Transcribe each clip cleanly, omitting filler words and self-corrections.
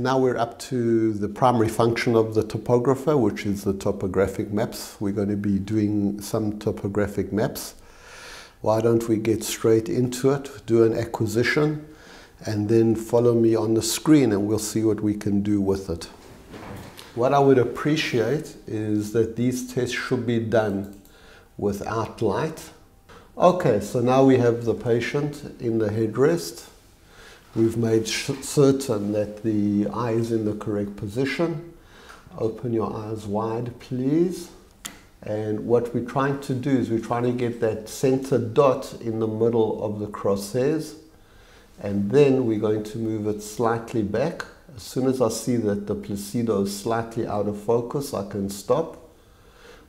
now we're up to the primary function of the topographer, which is the topographic maps. We're going to be doing some topographic maps. Why don't we get straight into it, do an acquisition, and then follow me on the screen and we'll see what we can do with it. What I would appreciate is that these tests should be done without light. Okay, so now we have the patient in the headrest. We've made certain that the eye is in the correct position. Open your eyes wide, please. And what we're trying to do is we're trying to get that center dot in the middle of the crosshairs. And then we're going to move it slightly back. As soon as I see that the placido is slightly out of focus, I can stop.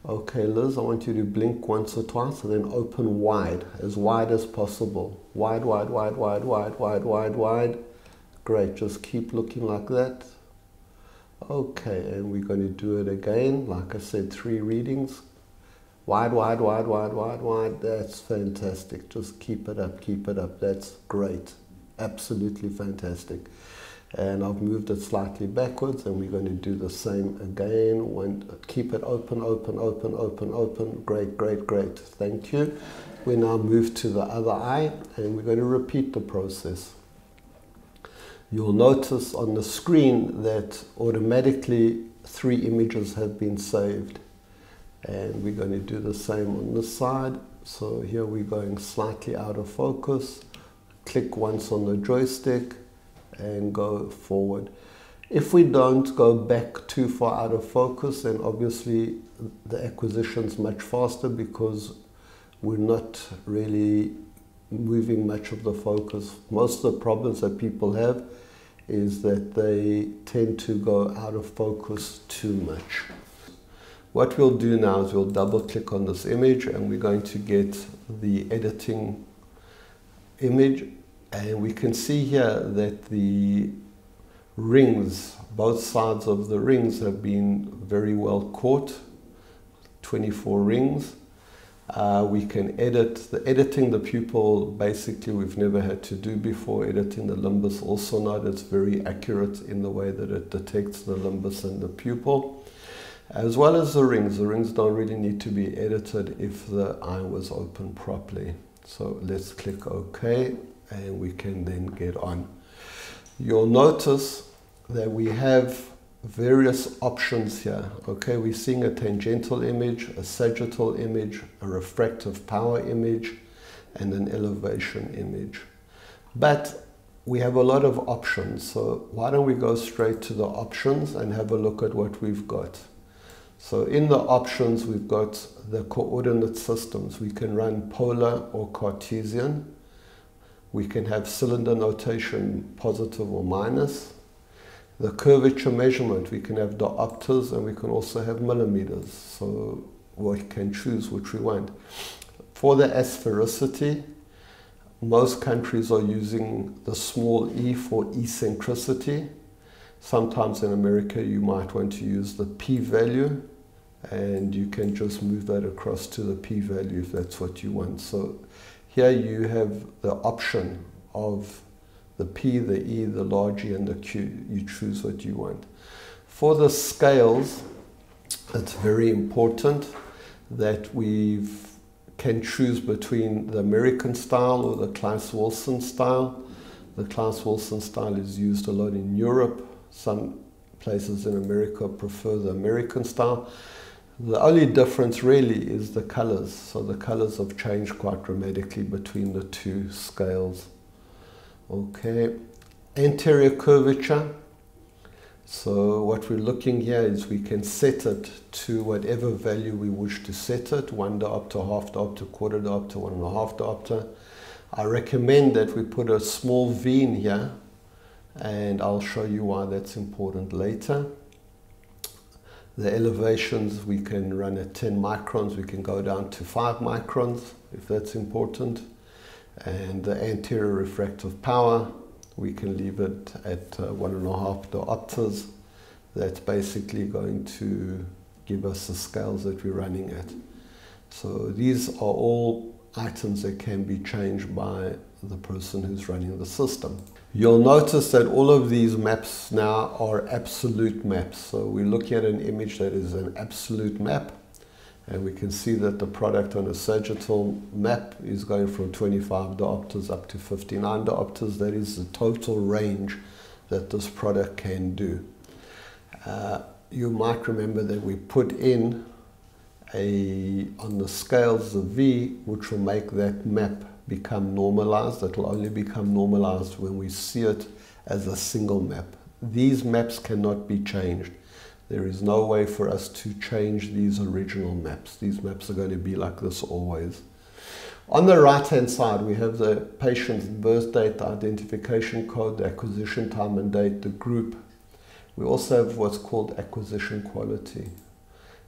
Okay, Liz, I want you to blink once or twice and then open wide as possible. Wide, wide, wide, wide, wide, wide, wide, wide. Great, just keep looking like that. Okay, and we're going to do it again. Like I said, 3 readings. Wide, wide, wide, wide, wide, wide. That's fantastic. Just keep it up, keep it up. That's great. Absolutely fantastic. And I've moved it slightly backwards, and we're going to do the same again. Keep it open, open, open, open, open. Great, great, great. Thank you. We now move to the other eye, and we're going to repeat the process. You'll notice on the screen that automatically 3 images have been saved. And we're going to do the same on this side. So here we're going slightly out of focus. Click once on the joystick and go forward. If we don't go back too far out of focus, then obviously the acquisition's much faster because we're not really moving much of the focus. Most of the problems that people have is that they tend to go out of focus too much. What we'll do now is we'll double click on this image and we're going to get the editing image. And we can see here that the rings, both sides of the rings have been very well caught, 24 rings. We can edit, editing the pupil, basically we've never had to do before. Editing the limbus also not, it's very accurate in the way that it detects the limbus and the pupil. As well as the rings don't really need to be edited if the eye was open properly. So let's click OK. And we can then get on. You'll notice that we have various options here. Okay, we're seeing a tangential image, a sagittal image, a refractive power image, and an elevation image. But we have a lot of options, so why don't we go straight to the options and have a look at what we've got. So in the options, we've got the coordinate systems. We can run polar or Cartesian. We can have cylinder notation, positive or minus. The curvature measurement, we can have diopters and we can also have millimeters. So we can choose which we want. For the asphericity, most countries are using the small e for eccentricity. Sometimes in America you might want to use the p-value, and you can just move that across to the p-value if that's what you want. So here you have the option of the P, the E, the large E, and the Q. You choose what you want. For the scales, it's very important that we can choose between the American style or the Claes-Wilson style. The Claes-Wilson style is used a lot in Europe. Some places in America prefer the American style. The only difference really is the colors. So the colors have changed quite dramatically between the 2 scales. Okay, anterior curvature. So what we're looking here is we can set it to whatever value we wish to set it. 1 diopter, half diopter, quarter diopter, 1.5 diopter. I recommend that we put a small V in here, and I'll show you why that's important later. The elevations, we can run at 10 microns, we can go down to 5 microns if that's important. And the anterior refractive power, we can leave it at 1.5 diopters. That's basically going to give us the scales that we're running at. So these are all items that can be changed by the person who's running the system. You'll notice that all of these maps now are absolute maps. So we're looking at an image that is an absolute map, and we can see that the product on a sagittal map is going from 25 diopters up to 59 diopters. That is the total range that this product can do. You might remember that we put in on the scales the V, which will make that map become normalized. That will only become normalized when we see it as a single map. These maps cannot be changed. There is no way for us to change these original maps. These maps are going to be like this always. On the right-hand side, we have the patient's birth date, the identification code, the acquisition time and date, the group. We also have what's called acquisition quality.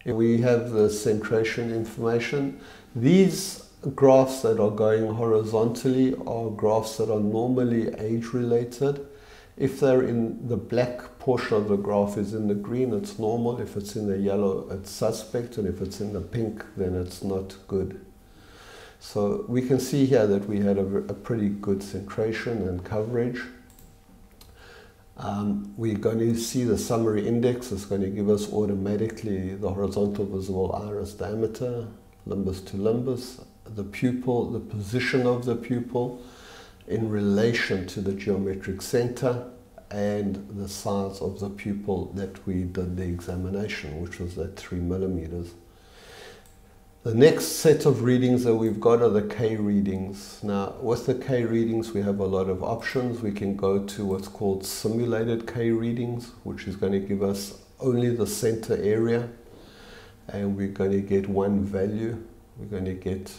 We have the centration information. These graphs that are going horizontally are graphs that are normally age-related. If they're in the black portion of the graph is in the green, it's normal. If it's in the yellow, it's suspect. And if it's in the pink, then it's not good. So we can see here that we had a pretty good centration and coverage. We're going to see the summary index. It's going to give us automatically the horizontal visible iris diameter, limbus to limbus, the pupil, the position of the pupil in relation to the geometric center, and the size of the pupil that we did the examination, which was at 3 millimeters. The next set of readings that we've got are the K readings. Now, with the K readings, we have a lot of options. We can go to what's called simulated K readings, which is going to give us only the center area, and we're going to get one value. We're going to get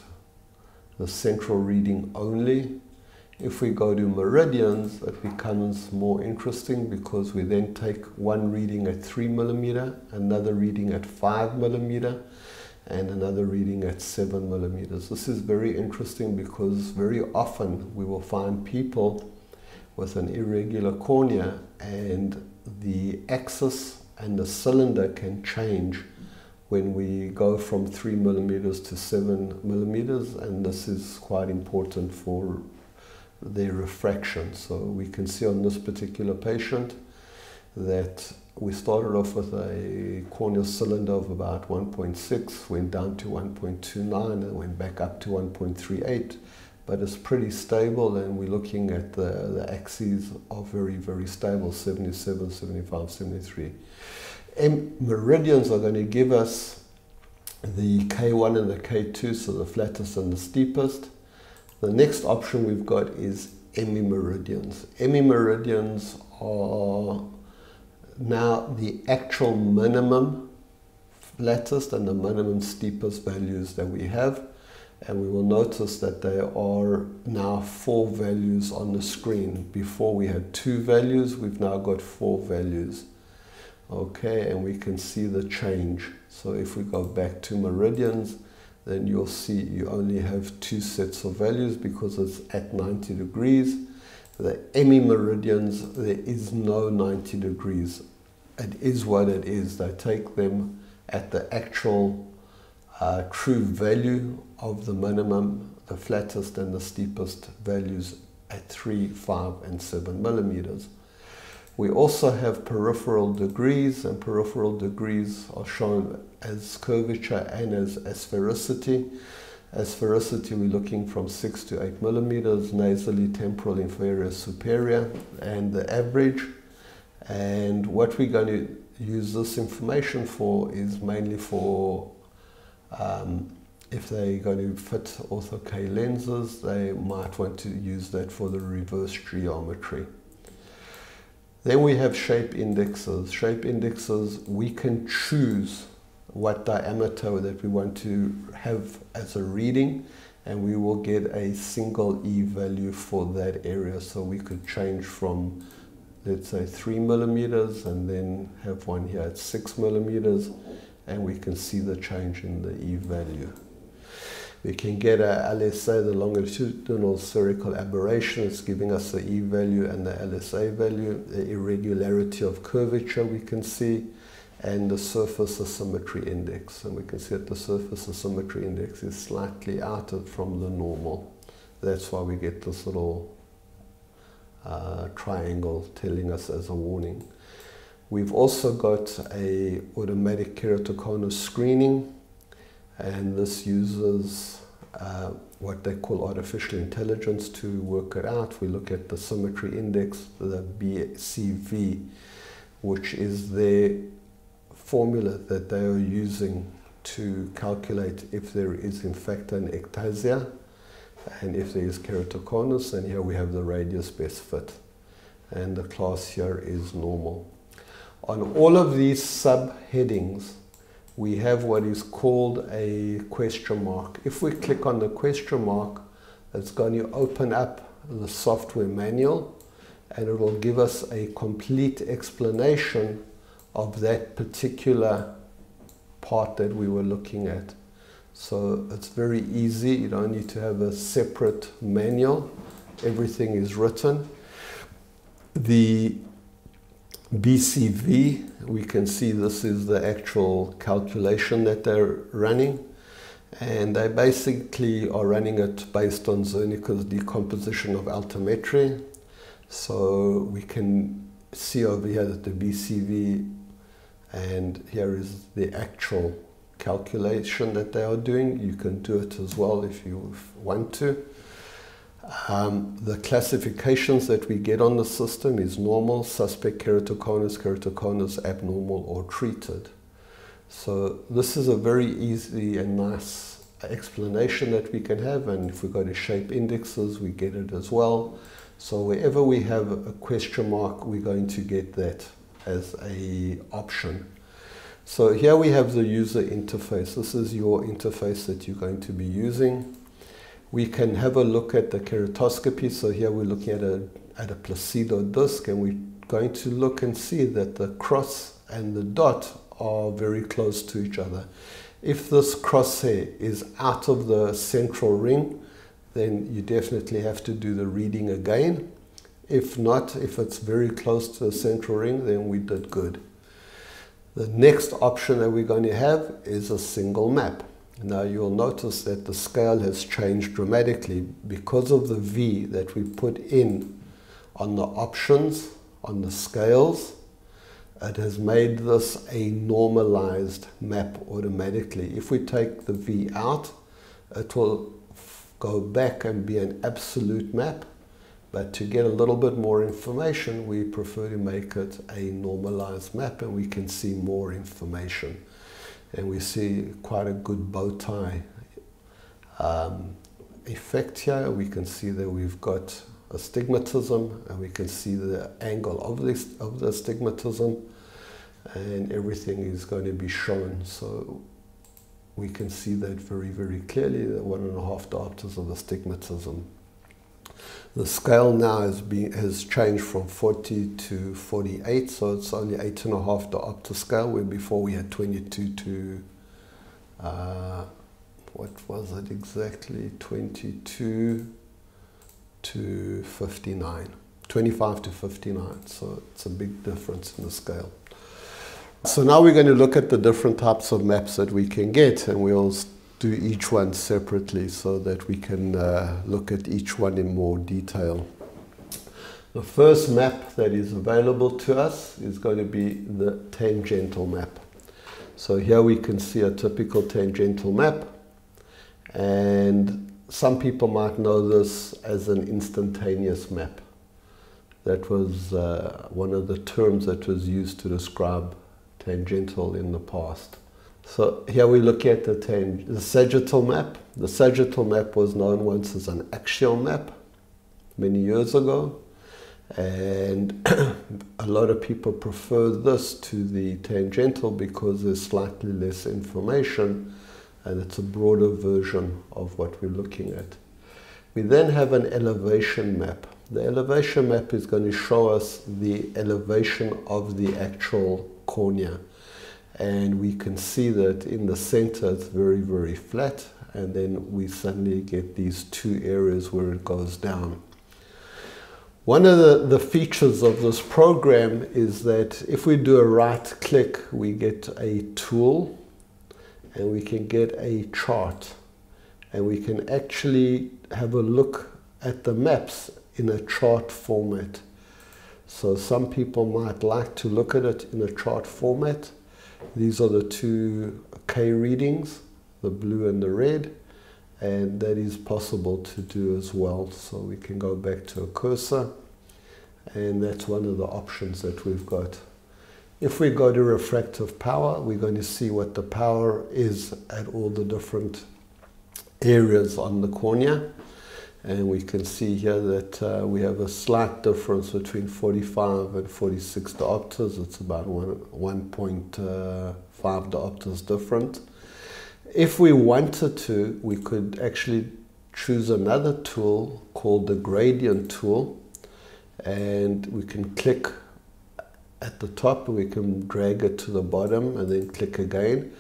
the central reading only. If we go to meridians, it becomes more interesting because we then take one reading at 3 millimeter, another reading at 5 millimeter, and another reading at 7 millimeters. This is very interesting because very often we will find people with an irregular cornea and the axis and the cylinder can change when we go from 3 millimeters to 7 millimeters, and this is quite important for their refraction. So we can see on this particular patient that we started off with a corneal cylinder of about 1.6, went down to 1.29 and went back up to 1.38, but it's pretty stable, and we're looking at the axes are very, very stable, 77, 75, 73. Meridians are going to give us the K1 and the K2, so the flattest and the steepest. The next option we've got is emimeridians. Emimeridians are now the actual minimum flattest and the minimum steepest values that we have, and we will notice that there are now 4 values on the screen. Before we had 2 values, we've now got 4 values. Okay, and we can see the change. So if we go back to meridians, then you'll see you only have 2 sets of values because it's at 90 degrees. The emimeridians, there is no 90 degrees. It is what it is. They take them at the actual true value of the minimum, the flattest and the steepest values at 3, 5 and 7 millimeters. We also have peripheral degrees, and peripheral degrees are shown as curvature and as sphericity. As sphericity, we're looking from 6 to 8 millimeters, nasally, temporal, inferior, superior, and the average. And what we're going to use this information for is mainly for if they're going to fit ortho K lenses, they might want to use that for the reverse geometry. Then we have shape indexes. Shape indexes, we can choose what diameter that we want to have as a reading, and we will get a single E value for that area. So we could change from, let's say, 3 millimeters and then have one here at 6 millimeters, and we can see the change in the E value. We can get a LSA, the longitudinal spherical aberration. It's giving us the E value and the LSA value. The irregularity of curvature we can see. and the surface asymmetry index. And we can see that the surface asymmetry index is slightly out from the normal. That's why we get this little triangle telling us as a warning. We've also got a automatic keratoconus screening, and this uses what they call artificial intelligence to work it out. We look at the symmetry index, the BCV, which is their formula that they are using to calculate if there is in fact an ectasia and if there is keratoconus. And here we have the radius best fit, and the class here is normal. On all of these subheadings we have what is called a question mark. If we click on the question mark, it's going to open up the software manual, and it will give us a complete explanation of that particular part that we were looking at. So it's very easy. You don't need to have a separate manual. Everything is written. The BCV, we can see this is the actual calculation that they're running, and they basically are running it based on Zernike's decomposition of altimetry. So we can see over here that the BCV, and here is the actual calculation that they are doing. You can do it as well if you want to. The classifications that we get on the system is normal, suspect keratoconus, keratoconus, abnormal, or treated. So this is a very easy and nice explanation that we can have, and if we go to shape indexes we get it as well. So wherever we have a question mark, we're going to get that as an option. So here we have the user interface. This is your interface that you're going to be using. We can have a look at the keratoscopy. So here we're looking at a placido disc, and we're going to look and see that the cross and the dot are very close to each other. If this crosshair is out of the central ring, then you definitely have to do the reading again. If not, if it's very close to the central ring, then we did good. The next option that we're going to have is a single map. Now you'll notice that the scale has changed dramatically because of the V that we put in on the options on the scales. It has made this a normalized map automatically. If we take the V out, it will go back and be an absolute map. But to get a little bit more information, we prefer to make it a normalized map, and we can see more information. And we see quite a good bow tie effect here. We can see that we've got astigmatism, and we can see the angle of the astigmatism, and everything is going to be shown. So we can see that very, very clearly, the 1.5 diopters of astigmatism. The scale now has changed from 40 to 48, so it's only 8.5 diopter scale, where before we had 22 to, what was it exactly, 22 to 59, 25 to 59, so it's a big difference in the scale. So now we're going to look at the different types of maps that we can get, and we'll do each one separately so that we can look at each one in more detail. The first map that is available to us is going to be the tangential map. So here we can see a typical tangential map, and some people might know this as an instantaneous map. That was one of the terms that was used to describe tangential in the past. So here we look at the sagittal map. The sagittal map was known once as an axial map many years ago, and a lot of people prefer this to the tangential because there's slightly less information and it's a broader version of what we're looking at. We then have an elevation map. The elevation map is going to show us the elevation of the actual cornea. And we can see that in the center it's very, very flat, and then we suddenly get these two areas where it goes down. One of the features of this program is that if we do a right click, we get a tool and we can get a chart, and we can actually have a look at the maps in a chart format. So some people might like to look at it in a chart format. These are the two K readings, the blue and the red, and that is possible to do as well. So we can go back to a cursor, and that's one of the options that we've got. If we go to refractive power, we're going to see what the power is at all the different areas on the cornea. And we can see here that we have a slight difference between 45 and 46 diopters. It's about 1.5 diopters different. If we wanted to, we could actually choose another tool called the gradient tool, and we can click at the top, we can drag it to the bottom and then click again.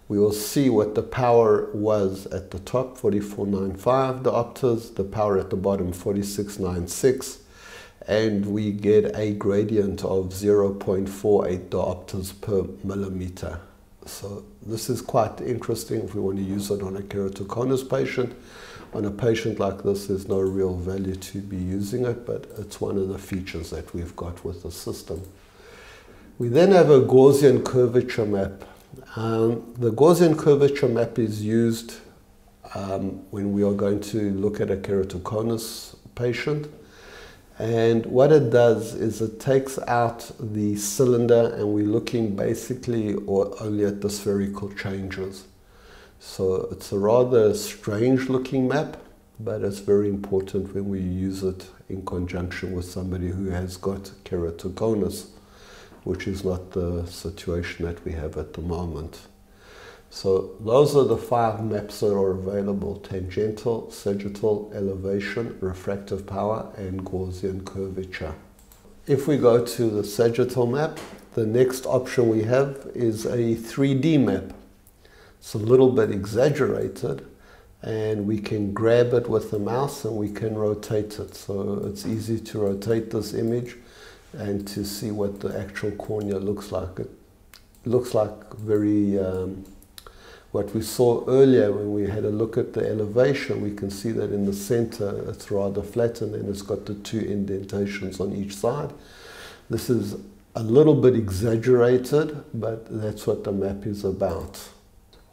We will see what the power was at the top, 4495 diopters, the power at the bottom, 4696, and we get a gradient of 0.48 diopters per millimeter. So this is quite interesting if we want to use it on a keratoconus patient. On a patient like this, there's no real value to be using it, but it's one of the features that we've got with the system. We then have a Gaussian curvature map. The Gaussian curvature map is used when we are going to look at a keratoconus patient. And what it does is it takes out the cylinder, and we're looking basically only at the spherical changes. So it's a rather strange looking map, but it's very important when we use it in conjunction with somebody who has got keratoconus, which is not the situation that we have at the moment. So those are the 5 maps that are available: tangential, sagittal, elevation, refractive power, and Gaussian curvature. If we go to the sagittal map, the next option we have is a 3D map. It's a little bit exaggerated, and we can grab it with the mouse and we can rotate it. So it's easy to rotate this image and to see what the actual cornea looks like. It looks like very what we saw earlier when we had a look at the elevation. We can see that in the center it's rather flattened and it's got the 2 indentations on each side. This is a little bit exaggerated, but that's what the map is about.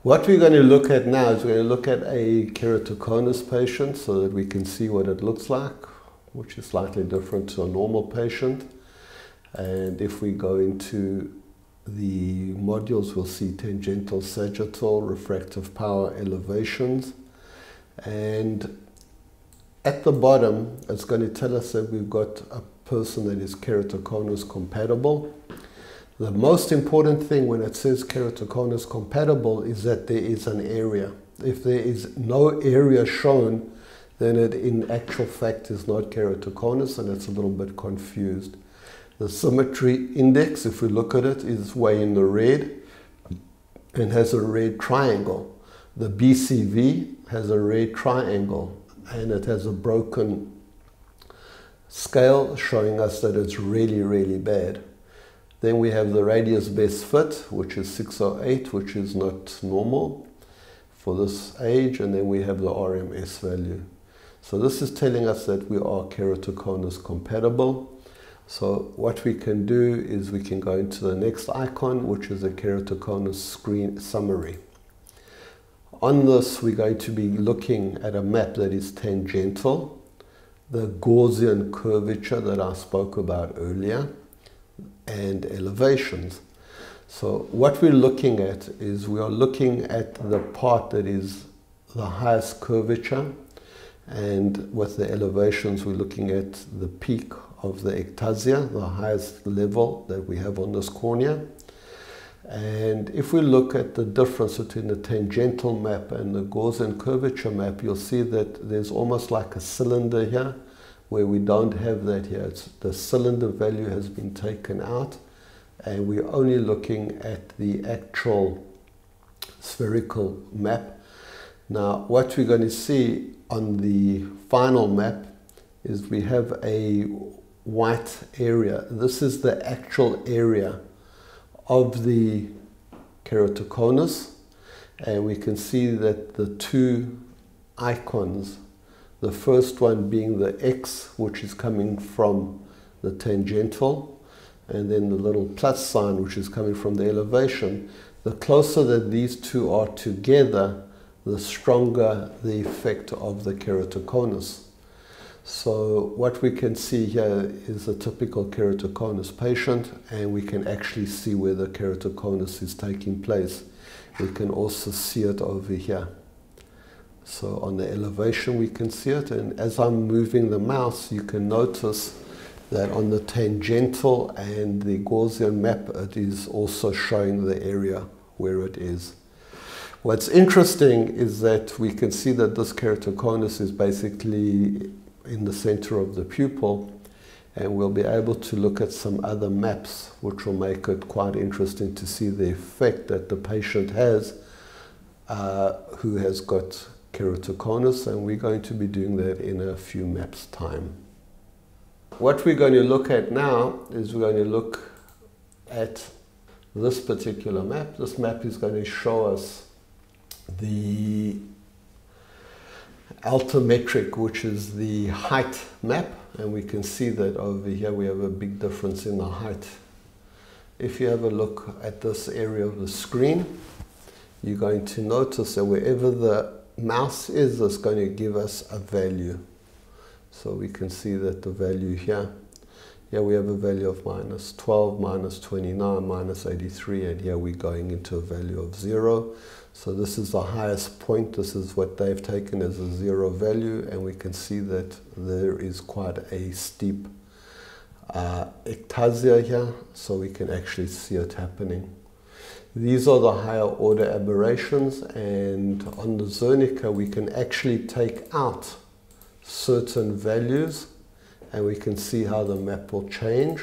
What we're going to look at now is we're going to look at a keratoconus patient so that we can see what it looks like, which is slightly different to a normal patient. And if we go into the modules, we'll see tangential, sagittal, refractive power, elevations. And at the bottom, it's going to tell us that we've got a person that is keratoconus compatible. The most important thing when it says keratoconus compatible is that there is an area. If there is no area shown, then it in actual fact is not keratoconus, and it's a little bit confused. The symmetry index, if we look at it, is way in the red and has a red triangle. The BCV has a red triangle, and it has a broken scale showing us that it's really, really bad. Then we have the radius best fit, which is 608, which is not normal for this age, and then we have the RMS value. So this is telling us that we are keratoconus compatible. So what we can do is we can go into the next icon, which is a keratoconus screen summary. On this, we're going to be looking at a map that is tangential, the Gaussian curvature that I spoke about earlier, and elevations. So what we're looking at is we are looking at the part that is the highest curvature, and with the elevations we're looking at the peak of the ectasia, the highest level that we have on this cornea. And if we look at the difference between the tangential map and the Gaussian curvature map, you'll see that there's almost like a cylinder here, where we don't have that here. The cylinder value has been taken out, and we're only looking at the actual spherical map. Now, what we're going to see on the final map is we have a white area. This is the actual area of the keratoconus, and we can see that the two icons, the first one being the X, which is coming from the tangential, and then the little plus sign, which is coming from the elevation. The closer that these two are together, the stronger the effect of the keratoconus. So what we can see here is a typical keratoconus patient, and we can actually see where the keratoconus is taking place. We can also see it over here. So on the elevation we can see it, and as I'm moving the mouse you can notice that on the tangential and the Gaussian map it is also showing the area where it is. What's interesting is that we can see that this keratoconus is basically in the center of the pupil, and we'll be able to look at some other maps which will make it quite interesting to see the effect that the patient has who has got keratoconus, and we're going to be doing that in a few maps time. What we're going to look at now is we're going to look at this particular map. This map is going to show us the altimetric, which is the height map, and we can see that over here we have a big difference in the height. If you have a look at this area of the screen, you're going to notice that wherever the mouse is, it's going to give us a value. So we can see that the value here we have a value of minus 12, minus 29, minus 83, and here we're going into a value of 0. So this is the highest point. This is what they've taken as a 0 value, and we can see that there is quite a steep ectasia here, so we can actually see it happening. These are the higher order aberrations, and on the Zernica we can actually take out certain values, and we can see how the map will change,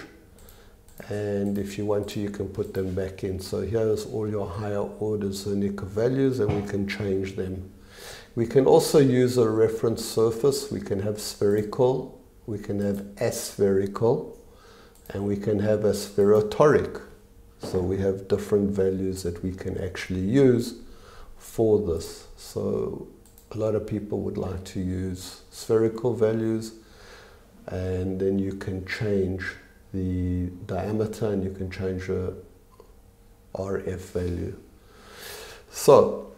and if you want to you can put them back in. So here's all your higher order Zernica values, and we can change them. We can also use a reference surface. We can have spherical, we can have aspherical, and we can have a spherotoric. So we have different values that we can actually use for this. So a lot of people would like to use spherical values, and then you can change the diameter and you can change the RF value. So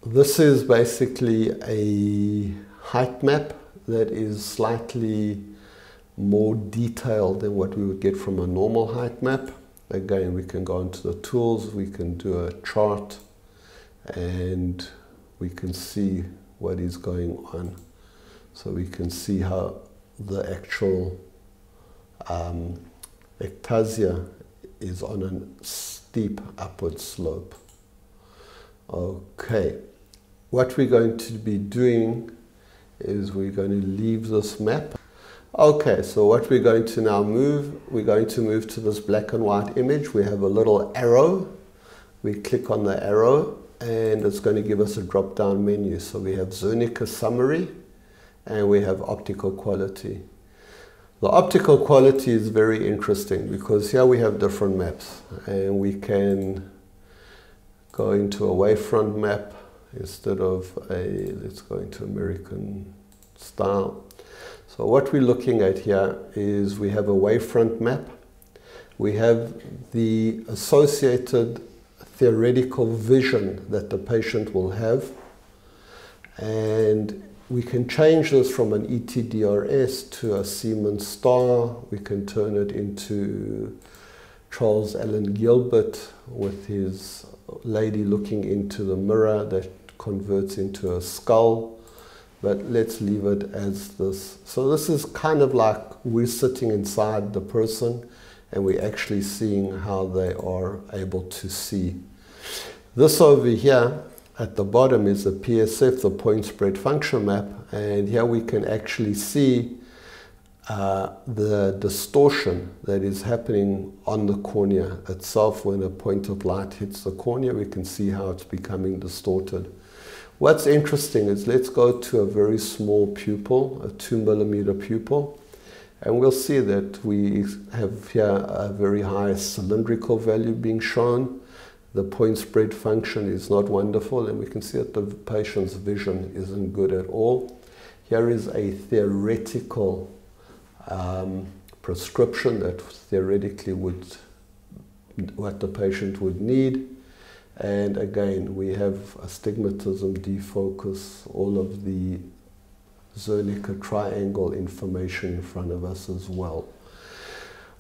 this is basically a height map that is slightly more detailed than what we would get from a normal height map. Again, we can go into the tools, we can do a chart, and we can see what is going on. So we can see how the actual ectasia is on a steep upward slope. Okay, what we're going to be doing is we're going to leave this map. Okay, so what we're going to now we're going to move to this black and white image. We have a little arrow. We click on the arrow and it's going to give us a drop-down menu. So we have Zernica summary and we have optical quality. The optical quality is very interesting because here we have different maps, and we can go into a wavefront map instead of a, let's go into American style. So what we're looking at here is we have a wavefront map. We have the associated theoretical vision that the patient will have, and we can change this from an ETDRS to a Siemens star. We can turn it into Charles Allen Gilbert with his lady looking into the mirror that converts into a skull. But let's leave it as this. So this is kind of like we're sitting inside the person and we're actually seeing how they are able to see. This over here at the bottom is the PSF, the point spread function map, and here we can actually see the distortion that is happening on the cornea itself. When a point of light hits the cornea, we can see how it's becoming distorted. What's interesting is let's go to a very small pupil, a 2 millimeter pupil, and we'll see that we have here a very high cylindrical value being shown. The point spread function is not wonderful, and we can see that the patient's vision isn't good at all. Here is a theoretical prescription that theoretically what the patient would need. And again, we have astigmatism, defocus, all of the Zernica triangle information in front of us as well.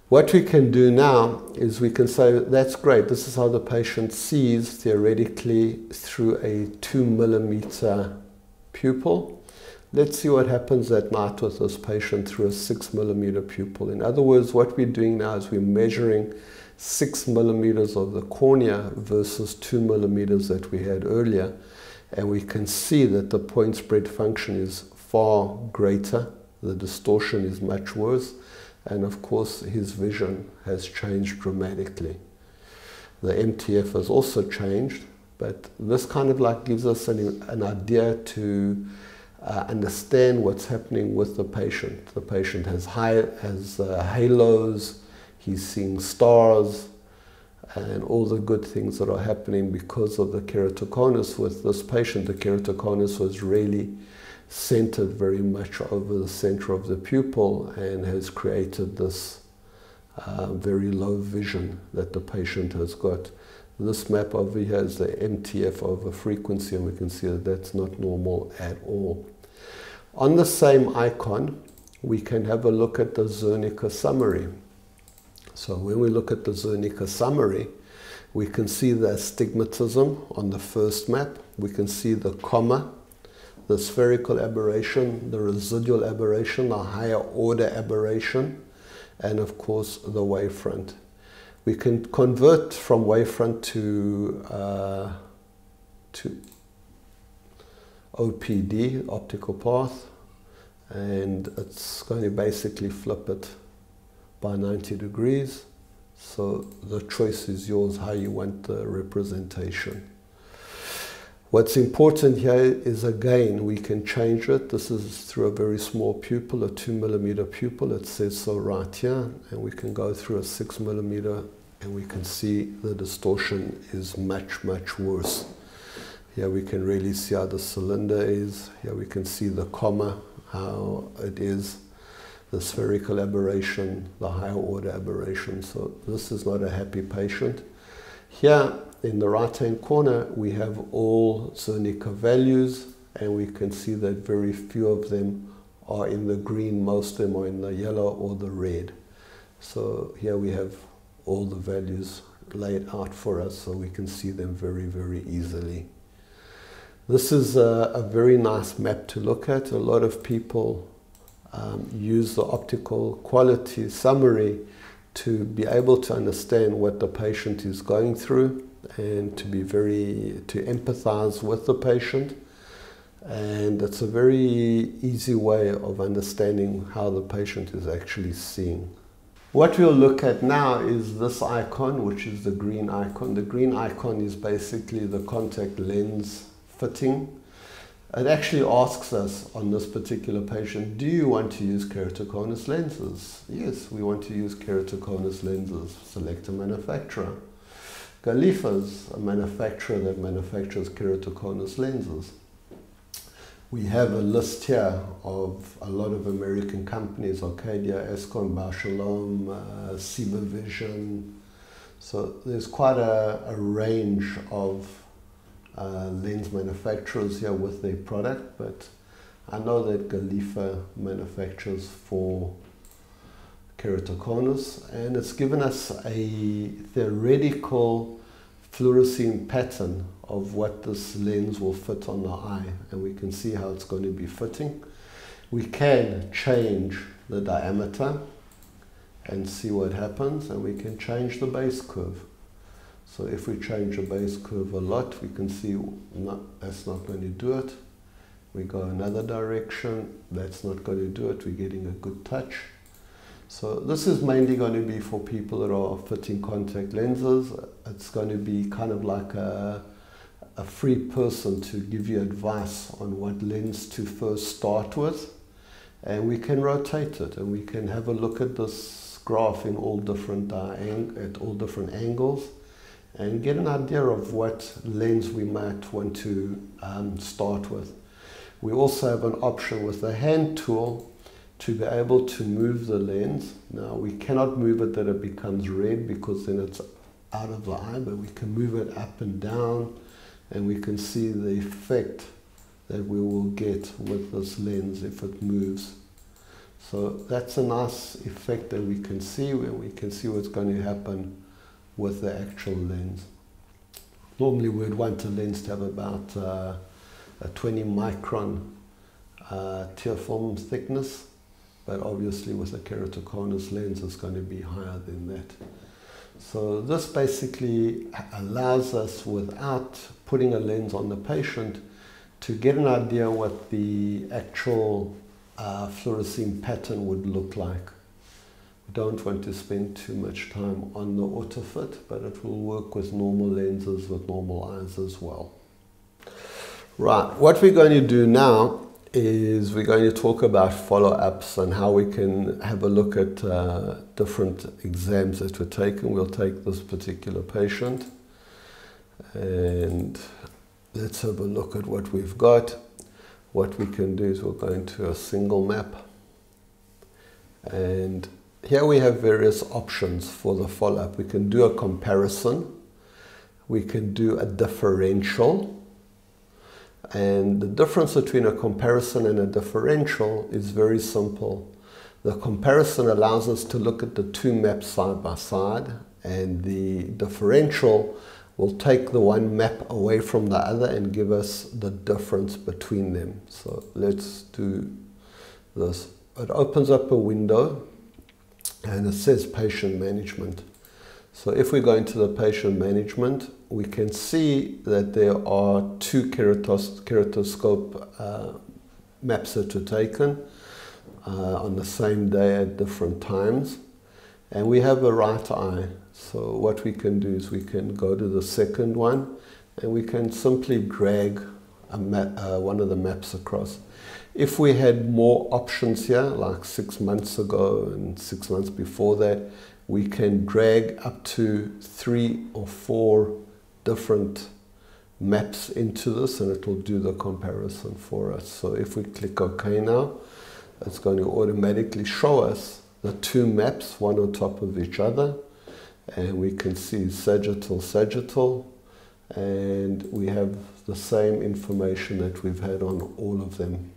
What we can do now is we can say, that's great, this is how the patient sees theoretically through a 2 millimeter pupil. Let's see what happens at night with this patient through a 6 millimeter pupil. In other words, what we're doing now is we're measuring 6 millimeters of the cornea versus 2 millimeters that we had earlier, and we can see that the point spread function is far greater, the distortion is much worse, and of course his vision has changed dramatically. The MTF has also changed, but this kind of like gives us an idea to understand what's happening with the patient. The patient has halos, he's seeing stars, and all the good things that are happening because of the keratoconus with this patient. The keratoconus was really centered very much over the center of the pupil and has created this very low vision that the patient has got. This map over here is the MTF over frequency, and we can see that that's not normal at all. On the same icon, we can have a look at the Zernica summary. So when we look at the Zernica summary, we can see the astigmatism on the first map. We can see the comma, the spherical aberration, the residual aberration, the higher order aberration, and of course the wavefront. We can convert from wavefront to OPD, optical path, and it's going to basically flip it by 90 degrees. So the choice is yours how you want the representation. What's important here is, again, we can change it. This is through a very small pupil, a 2 millimeter pupil. It says so right here, and we can go through a 6 millimeter, and we can see the distortion is much, much worse. Here we can really see how the cylinder is. Here we can see the comma, how it is, the spherical aberration, the higher order aberration. So this is not a happy patient. Here in the right hand corner we have all Zernica values, and we can see that very few of them are in the green, most of them are in the yellow or the red. So here we have all the values laid out for us so we can see them very, very easily. This is a very nice map to look at. A lot of people use the optical quality summary to be able to understand what the patient is going through and to empathize with the patient. And it's a very easy way of understanding how the patient is actually seeing. What we'll look at now is this icon, which is the green icon. The green icon is basically the contact lens fitting. It actually asks us on this particular patient, do you want to use keratoconus lenses? Yes, we want to use keratoconus lenses. Select a manufacturer. Galifa's a manufacturer that manufactures keratoconus lenses. We have a list here of a lot of American companies, Arcadia, Escon, Bausch & Ciba Vision. So there's quite a range of lens manufacturers here with their product, but I know that Galifa manufactures for keratoconus, and it's given us a theoretical fluorescein pattern of what this lens will fit on the eye, and we can see how it's going to be fitting. We can change the diameter and see what happens, and we can change the base curve. So if we change the base curve a lot, we can see that's not going to do it. We go another direction, that's not going to do it, we're getting a good touch. So this is mainly going to be for people that are fitting contact lenses. It's going to be kind of like a free person to give you advice on what lens to first start with, and we can rotate it, and we can have a look at this graph in all different at all different angles, and get an idea of what lens we might want to start with. We also have an option with the hand tool to be able to move the lens. Now we cannot move it that it becomes red, because then it's out of the eye, but we can move it up and down, and we can see the effect that we will get with this lens if it moves. So that's a nice effect that we can see, where we can see what's going to happen with the actual lens. Normally we'd want a lens to have about a 20 micron tear film thickness, but obviously with a keratoconus lens it's going to be higher than that. So this basically allows us, without putting a lens on the patient, to get an idea what the actual fluorescein pattern would look like. We don't want to spend too much time on the autofit, but it will work with normal lenses with normal eyes as well. Right, what we're going to do now is we're going to talk about follow-ups and how we can have a look at different exams that were taken. We'll take this particular patient and let's have a look at what we've got. What we can do is we'll go into a single map, and here we have various options for the follow-up. We can do a comparison, we can do a differential, and the difference between a comparison and a differential is very simple. The comparison allows us to look at the two maps side by side, and the differential will take the one map away from the other and give us the difference between them. So let's do this. It opens up a window and it says patient management. So if we go into the patient management, we can see that there are two keratoscope maps that were taken on the same day at different times. And we have a right eye. So what we can do is we can go to the second one, and we can simply drag one of the maps across. If we had more options here, like 6 months ago and 6 months before that, we can drag up to 3 or 4 different maps into this, and it will do the comparison for us. So if we click OK now, it's going to automatically show us the two maps, one on top of each other, and we can see sagittal, sagittal, and we have the same information that we've had on all of them.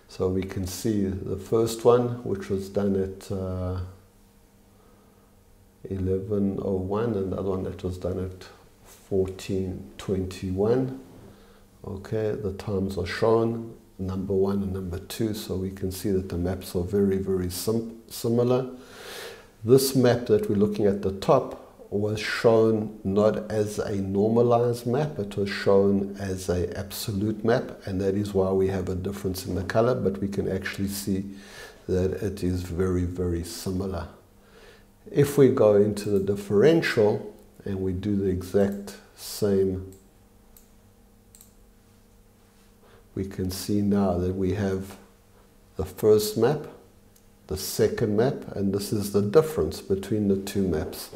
So we can see the first one, which was done at 11:01, and the other one that was done at 14:21. Okay, the times are shown, number 1 and number 2, so we can see that the maps are very, very similar. This map that we're looking at the top was shown not as a normalized map, it was shown as an absolute map, and that is why we have a difference in the color, but we can actually see that it is very, very similar. If we go into the differential and we do the exact same, we can see now that we have the first map, the second map, and this is the difference between the two maps.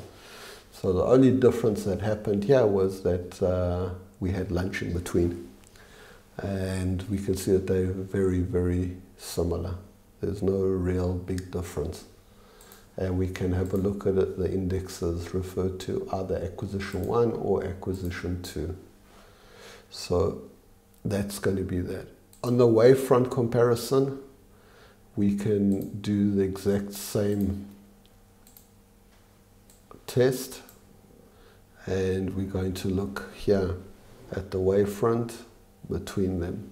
So the only difference that happened here was that we had lunch in between, and we can see that they're very, very similar. There's no real big difference. And we can have a look at it. The indexes refer to either acquisition 1 or acquisition 2. So that's going to be that. On the wavefront comparison, we can do the exact same test, and we're going to look here at the wavefront between them.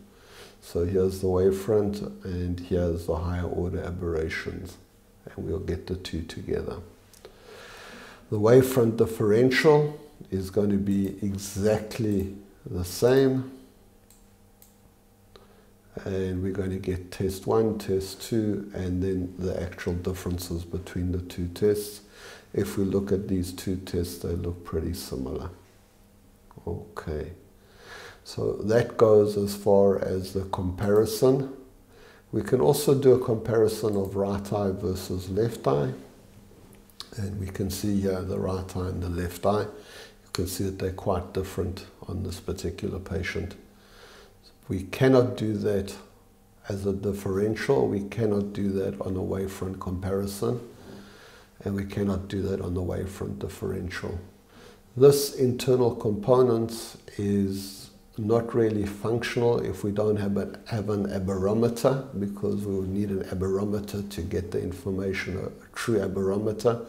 So here's the wavefront, and here's the higher order aberrations, and we'll get the two together. The wavefront differential is going to be exactly the same, and we're going to get test 1, test 2, and then the actual differences between the two tests. If we look at these two tests, they look pretty similar. Okay. So that goes as far as the comparison. We can also do a comparison of right eye versus left eye. And we can see here the right eye and the left eye. You can see that they're quite different on this particular patient. We cannot do that as a differential. We cannot do that on a wavefront comparison. And we cannot do that on the wavefront differential. This internal component is not really functional if we don't have an aberrometer, because we would need an aberrometer to get the information, a true aberrometer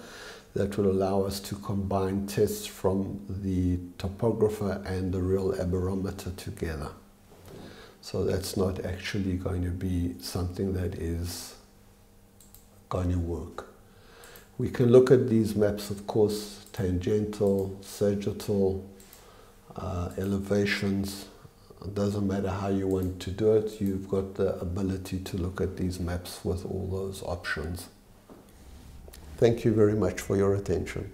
that will allow us to combine tests from the topographer and the real aberrometer together. So that's not actually going to be something that is going to work. We can look at these maps, of course, tangential, sagittal, elevations. It doesn't matter how you want to do it. You've got the ability to look at these maps with all those options. Thank you very much for your attention.